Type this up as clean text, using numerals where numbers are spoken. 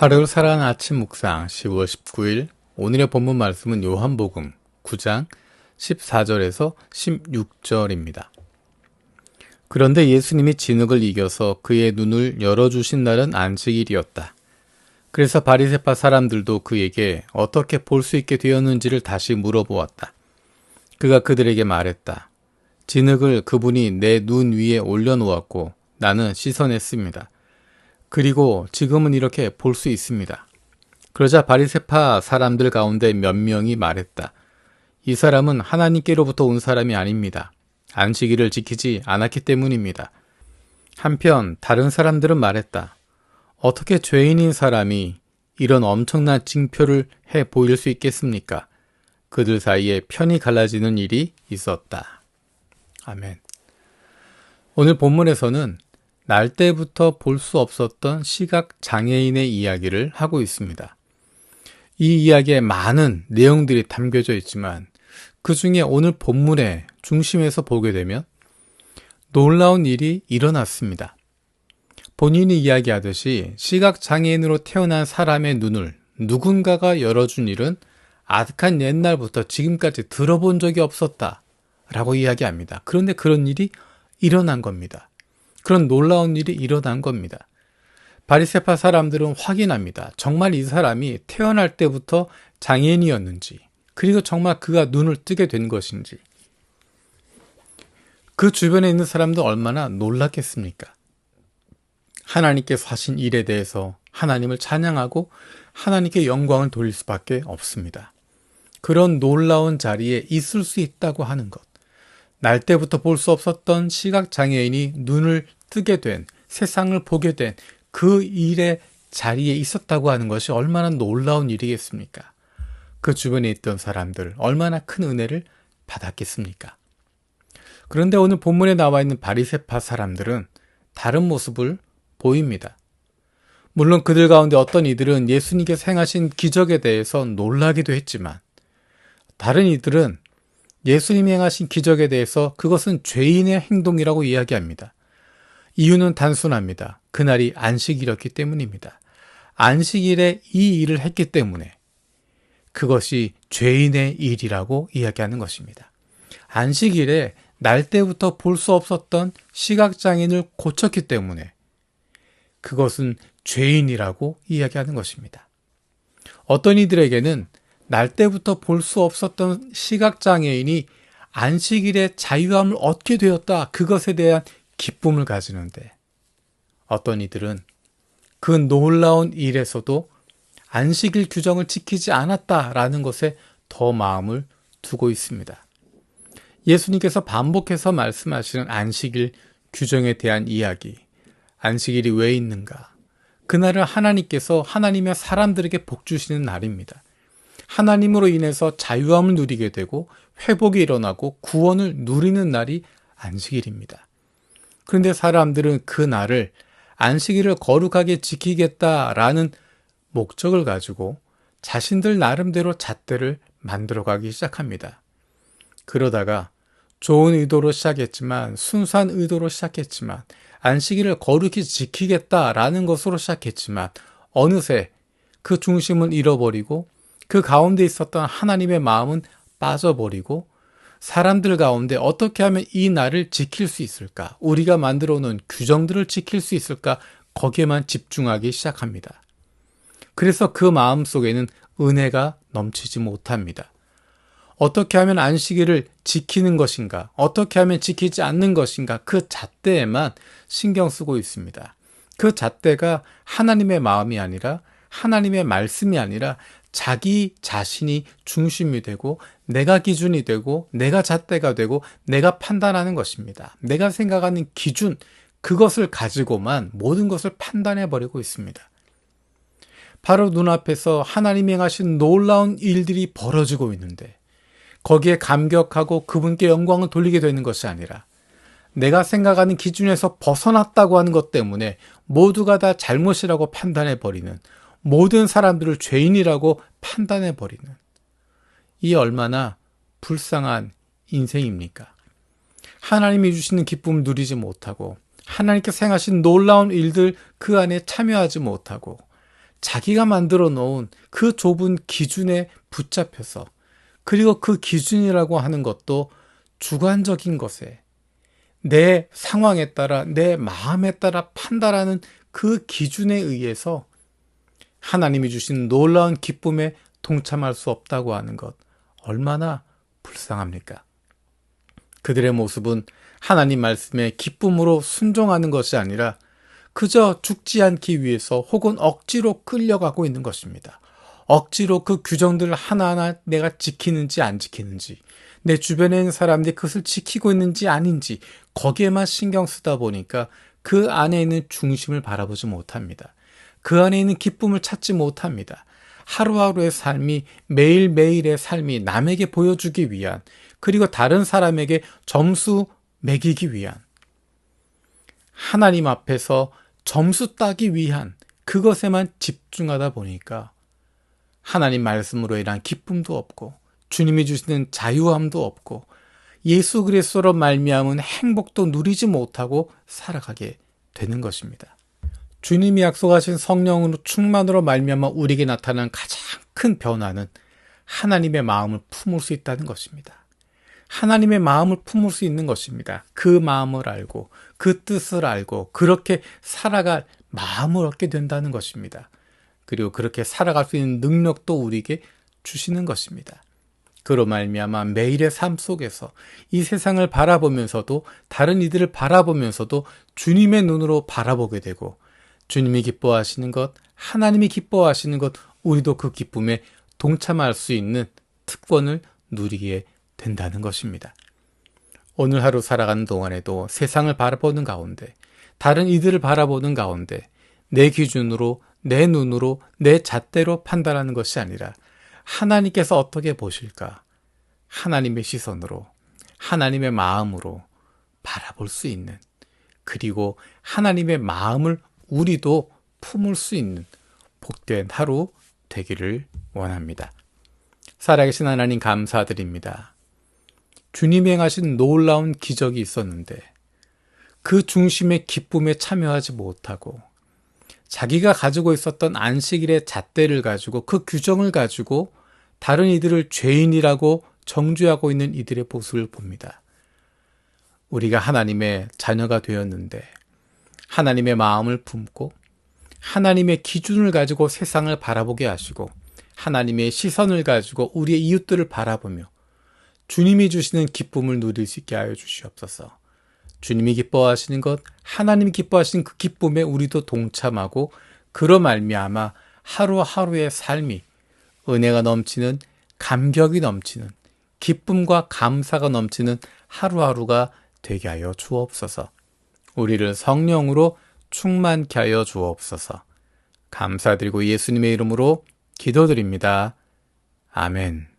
하루를 살아가는 아침 묵상 10월 19일 오늘의 본문 말씀은 요한복음 9장 14절에서 16절입니다. 그런데 예수님이 진흙을 이겨서 그의 눈을 열어주신 날은 안식일이었다. 그래서 바리새파 사람들도 그에게 어떻게 볼 수 있게 되었는지를 다시 물어보았다. 그가 그들에게 말했다. 진흙을 그분이 내 눈 위에 올려놓았고 나는 씻어냈습니다. 그리고 지금은 이렇게 볼 수 있습니다. 그러자 바리새파 사람들 가운데 몇 명이 말했다. 이 사람은 하나님께로부터 온 사람이 아닙니다. 안식일을 지키지 않았기 때문입니다. 한편 다른 사람들은 말했다. 어떻게 죄인인 사람이 이런 엄청난 징표를 해 보일 수 있겠습니까? 그들 사이에 편이 갈라지는 일이 있었다. 아멘. 오늘 본문에서는 날 때부터 볼 수 없었던 시각 장애인의 이야기를 하고 있습니다. 이 이야기에 많은 내용들이 담겨져 있지만 그 중에 오늘 본문의 중심에서 보게 되면 놀라운 일이 일어났습니다. 본인이 이야기하듯이 시각 장애인으로 태어난 사람의 눈을 누군가가 열어준 일은 아득한 옛날부터 지금까지 들어본 적이 없었다라고 이야기합니다. 그런데 그런 일이 일어난 겁니다. 그런 놀라운 일이 일어난 겁니다. 바리새파 사람들은 확인합니다. 정말 이 사람이 태어날 때부터 장애인이었는지, 그리고 정말 그가 눈을 뜨게 된 것인지. 그 주변에 있는 사람도 얼마나 놀랐겠습니까? 하나님께서 하신 일에 대해서 하나님을 찬양하고 하나님께 영광을 돌릴 수밖에 없습니다. 그런 놀라운 자리에 있을 수 있다고 하는 것. 날 때부터 볼 수 없었던 시각장애인이 눈을 뜨게 된, 세상을 보게 된 그 일의 자리에 있었다고 하는 것이 얼마나 놀라운 일이겠습니까? 그 주변에 있던 사람들 얼마나 큰 은혜를 받았겠습니까? 그런데 오늘 본문에 나와 있는 바리새파 사람들은 다른 모습을 보입니다. 물론 그들 가운데 어떤 이들은 예수님께서 행하신 기적에 대해서 놀라기도 했지만 다른 이들은 예수님이 행하신 기적에 대해서 그것은 죄인의 행동이라고 이야기합니다. 이유는 단순합니다. 그날이 안식일이었기 때문입니다. 안식일에 이 일을 했기 때문에 그것이 죄인의 일이라고 이야기하는 것입니다. 안식일에 날 때부터 볼 수 없었던 시각장애인을 고쳤기 때문에 그것은 죄인이라고 이야기하는 것입니다. 어떤 이들에게는 날 때부터 볼 수 없었던 시각장애인이 안식일에 자유함을 얻게 되었다. 그것에 대한 기쁨을 가지는데 어떤 이들은 그 놀라운 일에서도 안식일 규정을 지키지 않았다라는 것에 더 마음을 두고 있습니다. 예수님께서 반복해서 말씀하시는 안식일 규정에 대한 이야기, 안식일이 왜 있는가? 그날은 하나님께서 하나님의 사람들에게 복 주시는 날입니다. 하나님으로 인해서 자유함을 누리게 되고 회복이 일어나고 구원을 누리는 날이 안식일입니다. 그런데 사람들은 그 날을 안식일을 거룩하게 지키겠다라는 목적을 가지고 자신들 나름대로 잣대를 만들어가기 시작합니다. 그러다가 좋은 의도로 시작했지만 순수한 의도로 시작했지만 안식일을 거룩히 지키겠다라는 것으로 시작했지만 어느새 그 중심은 잃어버리고 그 가운데 있었던 하나님의 마음은 빠져버리고 사람들 가운데 어떻게 하면 이 날을 지킬 수 있을까? 우리가 만들어 놓은 규정들을 지킬 수 있을까? 거기에만 집중하기 시작합니다. 그래서 그 마음 속에는 은혜가 넘치지 못합니다. 어떻게 하면 안식일을 지키는 것인가? 어떻게 하면 지키지 않는 것인가? 그 잣대에만 신경 쓰고 있습니다. 그 잣대가 하나님의 마음이 아니라 하나님의 말씀이 아니라 자기 자신이 중심이 되고 내가 기준이 되고 내가 잣대가 되고 내가 판단하는 것입니다. 내가 생각하는 기준, 그것을 가지고만 모든 것을 판단해버리고 있습니다. 바로 눈앞에서 하나님이 행하신 놀라운 일들이 벌어지고 있는데 거기에 감격하고 그분께 영광을 돌리게 되는 것이 아니라 내가 생각하는 기준에서 벗어났다고 하는 것 때문에 모두가 다 잘못이라고 판단해버리는, 모든 사람들을 죄인이라고 판단해버리는, 이 얼마나 불쌍한 인생입니까? 하나님이 주시는 기쁨을 누리지 못하고 하나님께서 행하신 놀라운 일들 그 안에 참여하지 못하고 자기가 만들어 놓은 그 좁은 기준에 붙잡혀서, 그리고 그 기준이라고 하는 것도 주관적인 것에, 내 상황에 따라, 내 마음에 따라 판단하는 그 기준에 의해서 하나님이 주신 놀라운 기쁨에 동참할 수 없다고 하는 것, 얼마나 불쌍합니까? 그들의 모습은 하나님 말씀에 기쁨으로 순종하는 것이 아니라 그저 죽지 않기 위해서 혹은 억지로 끌려가고 있는 것입니다. 억지로 그 규정들을 하나하나 내가 지키는지 안 지키는지, 내 주변에 있는 사람들이 그것을 지키고 있는지 아닌지, 거기에만 신경 쓰다 보니까 그 안에 있는 중심을 바라보지 못합니다. 그 안에 있는 기쁨을 찾지 못합니다. 하루하루의 삶이, 매일매일의 삶이 남에게 보여주기 위한, 그리고 다른 사람에게 점수 매기기 위한, 하나님 앞에서 점수 따기 위한 그것에만 집중하다 보니까 하나님 말씀으로 인한 기쁨도 없고, 주님이 주시는 자유함도 없고, 예수 그리스도로 말미암은 행복도 누리지 못하고 살아가게 되는 것입니다. 주님이 약속하신 성령으로 충만으로 말미암아 우리에게 나타난 가장 큰 변화는 하나님의 마음을 품을 수 있다는 것입니다. 하나님의 마음을 품을 수 있는 것입니다. 그 마음을 알고, 그 뜻을 알고, 그렇게 살아갈 마음을 얻게 된다는 것입니다. 그리고 그렇게 살아갈 수 있는 능력도 우리에게 주시는 것입니다. 그로 말미암아 매일의 삶 속에서 이 세상을 바라보면서도, 다른 이들을 바라보면서도 주님의 눈으로 바라보게 되고, 주님이 기뻐하시는 것, 하나님이 기뻐하시는 것, 우리도 그 기쁨에 동참할 수 있는 특권을 누리게 된다는 것입니다. 오늘 하루 살아가는 동안에도 세상을 바라보는 가운데, 다른 이들을 바라보는 가운데 내 기준으로, 내 눈으로, 내 잣대로 판단하는 것이 아니라 하나님께서 어떻게 보실까? 하나님의 시선으로, 하나님의 마음으로 바라볼 수 있는, 그리고 하나님의 마음을 우리도 품을 수 있는 복된 하루 되기를 원합니다. 살아계신 하나님 감사드립니다. 주님이 행하신 놀라운 기적이 있었는데 그 중심의 기쁨에 참여하지 못하고 자기가 가지고 있었던 안식일의 잣대를 가지고, 그 규정을 가지고 다른 이들을 죄인이라고 정죄하고 있는 이들의 모습을 봅니다. 우리가 하나님의 자녀가 되었는데 하나님의 마음을 품고 하나님의 기준을 가지고 세상을 바라보게 하시고, 하나님의 시선을 가지고 우리의 이웃들을 바라보며 주님이 주시는 기쁨을 누릴 수 있게 하여 주시옵소서. 주님이 기뻐하시는 것, 하나님이 기뻐하시는 그 기쁨에 우리도 동참하고, 그로 말미암아 하루하루의 삶이 은혜가 넘치는, 감격이 넘치는, 기쁨과 감사가 넘치는 하루하루가 되게 하여 주옵소서. 우리를 성령으로 충만케 하여 주옵소서. 감사드리고 예수님의 이름으로 기도드립니다. 아멘.